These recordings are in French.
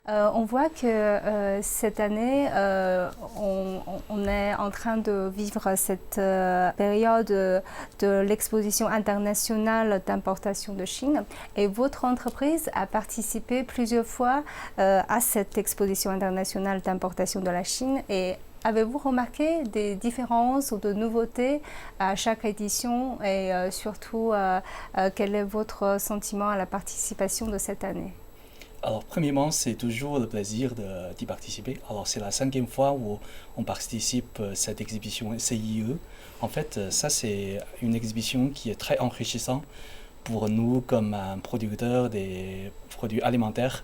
On voit que cette année, on est en train de vivre cette période de l'exposition internationale d'importation de Chine. Et votre entreprise a participé plusieurs fois à cette exposition internationale d'importation de la Chine. Et avez-vous remarqué des différences ou de nouveautés à chaque édition et surtout, quel est votre sentiment à la participation de cette année? Alors, premièrement, c'est toujours le plaisir d'y participer. Alors, c'est la cinquième fois où on participe à cette exhibition CIE. En fait, ça, c'est une exhibition qui est très enrichissante pour nous comme un producteur des produits alimentaires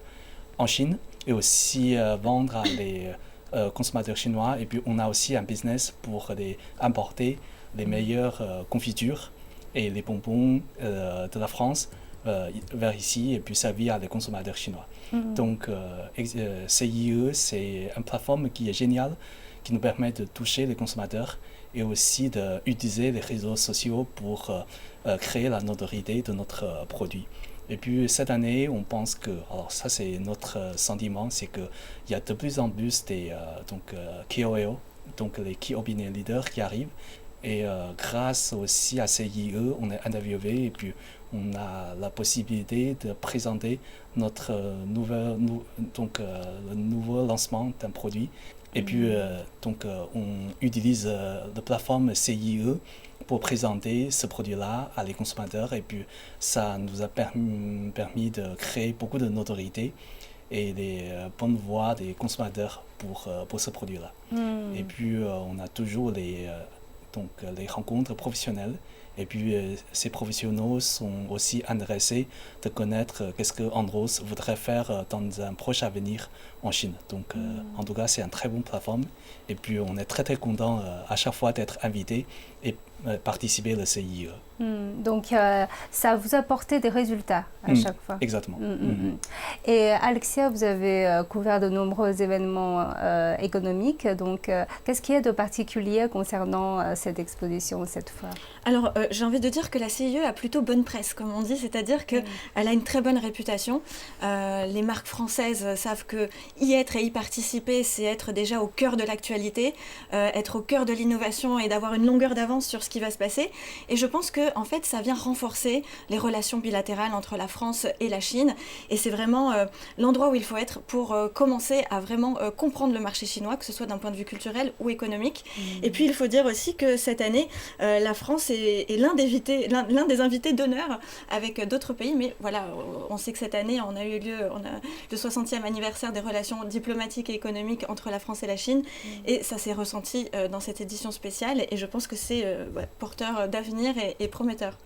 en Chine et aussi vendre à des consommateurs chinois. Et puis, on a aussi un business pour importer les meilleures confitures et les bonbons de la France vers ici et puis servir à des consommateurs chinois. Donc, CIE, c'est une plateforme qui est géniale, qui nous permet de toucher les consommateurs et aussi d'utiliser les réseaux sociaux pour créer la notoriété de notre produit. Et puis cette année, on pense que, alors ça c'est notre sentiment, c'est qu'il y a de plus en plus des KOL, donc les Key Opinion Leaders qui arrivent. Et grâce aussi à CIE, on est interviewé et puis on a la possibilité de présenter notre le nouveau lancement d'un produit. Et puis on utilise la plateforme CIE pour présenter ce produit-là à les consommateurs. Et puis ça nous a permis de créer beaucoup de notoriété et des bonnes voix des consommateurs pour ce produit-là. Et puis on a toujours les rencontres professionnelles. Et puis, ces professionnels sont aussi intéressés de connaître qu'est-ce que Andros voudrait faire dans un proche avenir en Chine. Donc, en tout cas, c'est une très bonne plateforme. Et puis, on est très, très content à chaque fois d'être invité et participer au CIE. Donc, ça vous a apporté des résultats à chaque fois. Exactement. Et Alexia, vous avez couvert de nombreux événements économiques. Donc, qu'est-ce qu'il y a de particulier concernant cette exposition cette fois? Alors, j'ai envie de dire que la CIE a plutôt bonne presse, comme on dit, c'est-à-dire qu'elle a une très bonne réputation. Les marques françaises savent que y être et y participer, c'est être déjà au cœur de l'actualité, être au cœur de l'innovation et d'avoir une longueur d'avance sur ce qui va se passer. Et je pense que, en fait, ça vient renforcer les relations bilatérales entre la France et la Chine. Et c'est vraiment l'endroit où il faut être pour commencer à vraiment comprendre le marché chinois, que ce soit d'un point de vue culturel ou économique. Et puis, il faut dire aussi que cette année, la France est l'un des invités d'honneur avec d'autres pays. Mais voilà, on sait que cette année, on a le 60e anniversaire des relations diplomatiques et économiques entre la France et la Chine. Et ça s'est ressenti dans cette édition spéciale. Et je pense que c'est porteur d'avenir et prometteur.